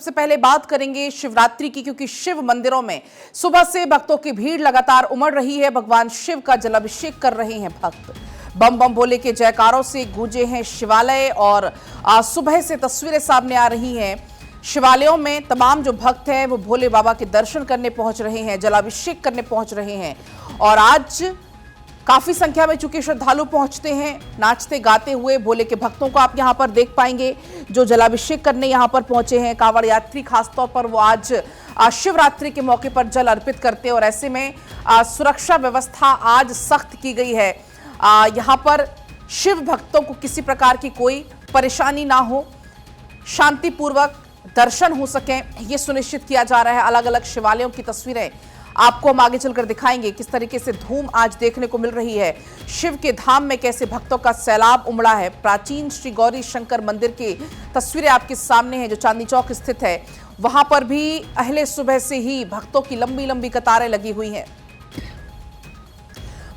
सबसे पहले बात करेंगे शिवरात्रि की, क्योंकि शिव मंदिरों में सुबह से भक्तों की भीड़ लगातार उमड़ रही है। भगवान शिव का जलाभिषेक कर रहे हैं भक्त। बम बम भोले के जयकारों से गूंजे हैं शिवालय और सुबह से तस्वीरें सामने आ रही हैं। शिवालयों में तमाम जो भक्त हैं वो भोले बाबा के दर्शन करने पहुंच रहे हैं, जलाभिषेक करने पहुंच रहे हैं। और आज काफी संख्या में चूंकि श्रद्धालु पहुंचते हैं, नाचते गाते हुए भोले के भक्तों को आप यहां पर देख पाएंगे जो जलाभिषेक करने यहां पर पहुंचे हैं। कांवड़ यात्री खासतौर पर वो आज शिवरात्रि के मौके पर जल अर्पित करते हैं और ऐसे में सुरक्षा व्यवस्था आज सख्त की गई है। यहां पर शिव भक्तों को किसी प्रकार की कोई परेशानी ना हो, शांतिपूर्वक दर्शन हो सके, ये सुनिश्चित किया जा रहा है। अलग अलग शिवालयों की तस्वीरें आपको हम आगे चलकर दिखाएंगे, किस तरीके से धूम आज देखने को मिल रही है। शिव के धाम में कैसे भक्तों का सैलाब उमड़ा है। प्राचीन श्री गौरी शंकर मंदिर की तस्वीरें आपके सामने हैं जो चांदनी चौक स्थित है। वहां पर भी अहले सुबह से ही भक्तों की लंबी लंबी कतारें लगी हुई हैं।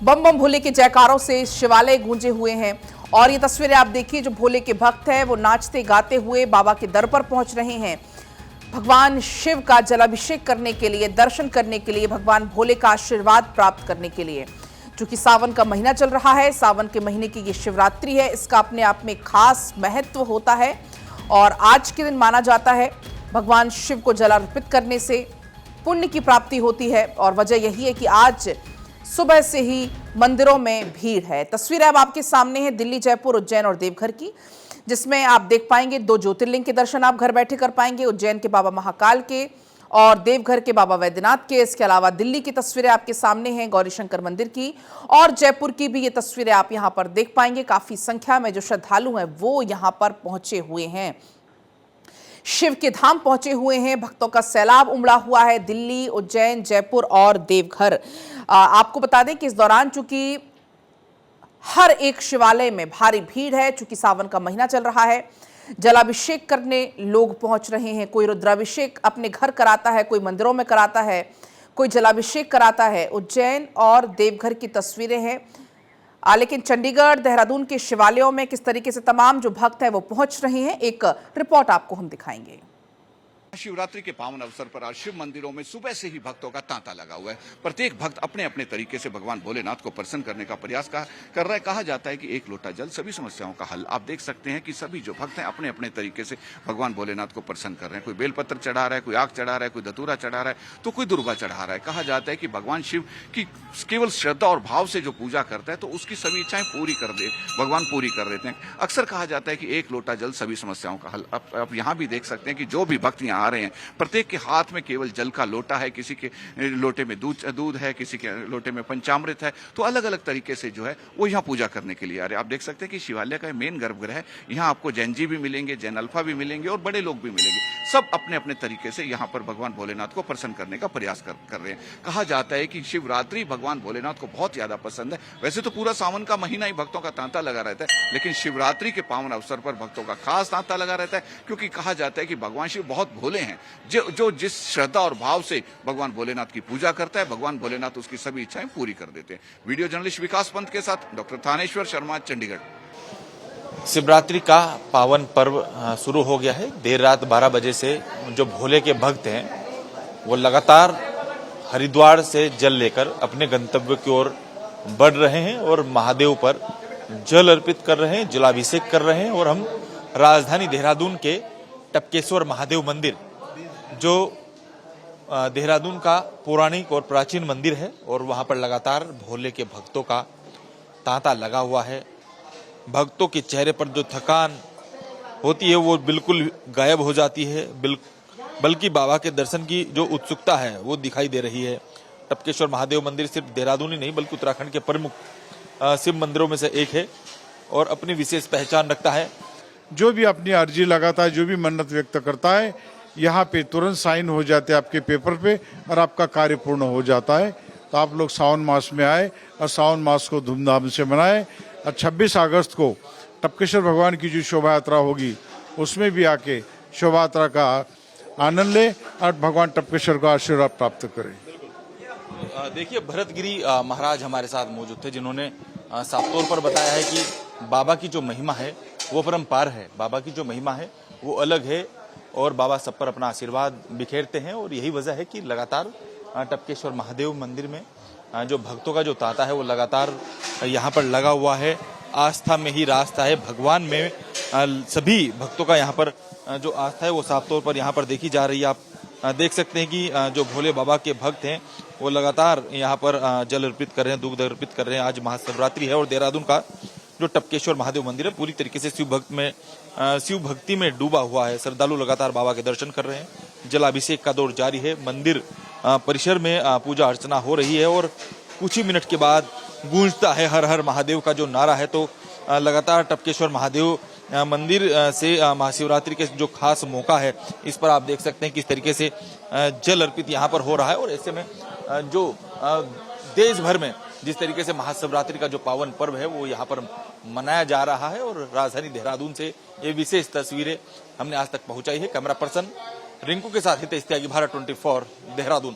बम बम भोले के जयकारों से शिवालय गूंजे हुए हैं और ये तस्वीरें आप देखिए, जो भोले के भक्त हैं वो नाचते गाते हुए बाबा के दर पर पहुंच रहे हैं। भगवान शिव का जलाभिषेक करने के लिए, दर्शन करने के लिए, भगवान भोले का आशीर्वाद प्राप्त करने के लिए। चूंकि सावन का महीना चल रहा है, सावन के महीने की ये शिवरात्रि है, इसका अपने आप में खास महत्व होता है और आज के दिन माना जाता है भगवान शिव को जल अर्पित करने से पुण्य की प्राप्ति होती है। और वजह यही है कि आज सुबह से ही मंदिरों में भीड़ है। तस्वीरें अब आपके सामने है दिल्ली, जयपुर, उज्जैन और देवघर की, जिसमें आप देख पाएंगे 2 ज्योतिर्लिंग के दर्शन आप घर बैठे कर पाएंगे, उज्जैन के बाबा महाकाल के और देवघर के बाबा वैद्यनाथ के। इसके अलावा दिल्ली की तस्वीरें आपके सामने हैं गौरी शंकर मंदिर की, और जयपुर की भी ये तस्वीरें आप यहां पर देख पाएंगे। काफी संख्या में जो श्रद्धालु हैं वो यहां पर पहुंचे हुए हैं, शिव के धाम पहुंचे हुए हैं। भक्तों का सैलाब उमड़ा हुआ है दिल्ली, उज्जैन, जयपुर और देवघर। आपको बता दें कि इस दौरान चूंकि हर एक शिवालय में भारी भीड़ है, चूंकि सावन का महीना चल रहा है, जलाभिषेक करने लोग पहुंच रहे हैं। कोई रुद्राभिषेक अपने घर कराता है, कोई मंदिरों में कराता है, कोई जलाभिषेक कराता है। उज्जैन और देवघर की तस्वीरें हैं। लेकिन चंडीगढ़, देहरादून के शिवालयों में किस तरीके से तमाम जो भक्त हैं वो पहुंच रहे हैं, एक रिपोर्ट आपको हम दिखाएंगे। शिवरात्रि के पावन अवसर पर आज शिव मंदिरों में सुबह से ही भक्तों का तांता लगा हुआ है। प्रत्येक भक्त अपने अपने तरीके से भगवान भोलेनाथ को प्रसन्न करने का प्रयास कर रहा है। कहा जाता है कि एक लोटा जल सभी समस्याओं का हल। आप देख सकते हैं कि सभी जो भक्त हैं अपने अपने तरीके से भगवान भोलेनाथ को प्रसन्न कर रहे हैं। कोई बेलपत्र चढ़ा रहा है, कोई आग चढ़ा रहा है, कोई धतूरा चढ़ा रहा है, तो कोई दुर्वा चढ़ा रहा है। कहा जाता है कि भगवान शिव की केवल श्रद्धा और भाव से जो पूजा करता है तो उसकी सभी इच्छाएं भगवान पूरी कर देते हैं। अक्सर कहा जाता है कि एक लोटा जल सभी समस्याओं का हल। अब यहाँ भी देख सकते हैं कि जो भी भक्त यहाँ आ रहे हैं, प्रत्येक के हाथ में केवल जल का लोटा है, किसी के लोटे में दूध है, किसी के लोटे में पंचामृत है। तो अलग अलग तरीके से जो है वो यहाँ पूजा करने के लिए आ रहे हैं। आप देख सकते हैं कि शिवालय का मेन गर्भगृह है। यहाँ आपको जैन जी भी मिलेंगे, जैन अल्फा भी मिलेंगे और बड़े लोग भी मिलेंगे। सब अपने अपने तरीके से यहाँ पर भगवान भोलेनाथ को प्रसन्न करने का प्रयास कर रहे हैं। कहा जाता है कि शिवरात्रि भगवान भोलेनाथ को बहुत ज्यादा पसंद है। वैसे तो पूरा सावन का महीना ही भक्तों का तांता लगा रहता है, लेकिन शिवरात्रि के पावन अवसर पर भक्तों का खास तांता लगा रहता है, क्योंकि कहा जाता है कि भगवान शिव बहुत भोले हैं। जो जिस श्रद्धा और भाव से भगवान भोलेनाथ की पूजा करता है, भगवान भोलेनाथ उसकी सभी इच्छाएं पूरी कर देते हैं। वीडियो जर्नलिस्ट विकास पंत के साथ डॉक्टर थानेश्वर शर्मा, चंडीगढ़। शिवरात्रि का पावन पर्व शुरू हो गया है। देर रात 12 बजे से जो भोले के भक्त हैं वो लगातार हरिद्वार से जल लेकर अपने गंतव्य की ओर बढ़ रहे हैं और महादेव पर जल अर्पित कर रहे हैं, जलाभिषेक कर रहे हैं। और हम राजधानी देहरादून के टपकेश्वर महादेव मंदिर, जो देहरादून का पौराणिक और प्राचीन मंदिर है, और वहां पर लगातार भोले के भक्तों का तांता लगा हुआ है। भक्तों के चेहरे पर जो थकान होती है वो बिल्कुल गायब हो जाती है, बल्कि बाबा के दर्शन की जो उत्सुकता है वो दिखाई दे रही है। टपकेश्वर महादेव मंदिर सिर्फ देहरादून ही नहीं बल्कि उत्तराखंड के प्रमुख शिव मंदिरों में से एक है और अपनी विशेष पहचान रखता है। जो भी अपनी अर्जी लगाता है, जो भी मन्नत व्यक्त करता है, यहाँ पे तुरंत साइन हो जाते हैं आपके पेपर पे और आपका कार्य पूर्ण हो जाता है। तो आप लोग सावन मास में आए और सावन मास को धूमधाम से मनाएं। और 26 अगस्त को टपकेश्वर भगवान की जो शोभा यात्रा होगी उसमें भी आके शोभा यात्रा का आनंद ले और भगवान टपकेश्वर का आशीर्वाद प्राप्त करें। देखिए, भरतगिरी महाराज हमारे साथ मौजूद थे, जिन्होंने साफ तौर पर बताया है कि बाबा की जो महिमा है वो परम्पार है। बाबा की जो महिमा है वो अलग है। और बाबा सब पर अपना आशीर्वाद बिखेरते हैं। और यही वजह है कि लगातार टपकेश्वर महादेव मंदिर में जो भक्तों का जो तांता है वो लगातार यहाँ पर लगा हुआ है। आस्था में ही रास्ता है, भगवान में सभी भक्तों का यहाँ पर जो आस्था है वो साफ तौर पर यहाँ पर देखी जा रही है। आप देख सकते हैं कि जो भोले बाबा के भक्त हैं वो लगातार यहाँ पर जल अर्पित कर रहे हैं, दूध अर्पित कर रहे हैं। आज महाशिवरात्रि है और देहरादून का जो टपकेश्वर महादेव मंदिर है पूरी तरीके से शिव भक्ति में डूबा हुआ है। श्रद्धालु लगातार बाबा के दर्शन कर रहे हैं। जलाभिषेक का दौर जारी है। मंदिर परिसर में पूजा अर्चना हो रही है और कुछ ही मिनट के बाद गूंजता है हर हर महादेव का जो नारा है। तो लगातार टपकेश्वर महादेव मंदिर से महाशिवरात्रि के जो खास मौका है इस पर आप देख सकते हैं किस तरीके से जल अर्पित यहाँ पर हो रहा है। और ऐसे में जो देश भर में जिस तरीके से महाशिवरात्रि का जो पावन पर्व है वो यहाँ पर मनाया जा रहा है। और राजधानी देहरादून से ये विशेष तस्वीरें हमने आज तक पहुंचाई है। कैमरा पर्सन रिंकू के साथ हितेश त्यागी, भारत 24 देहरादून।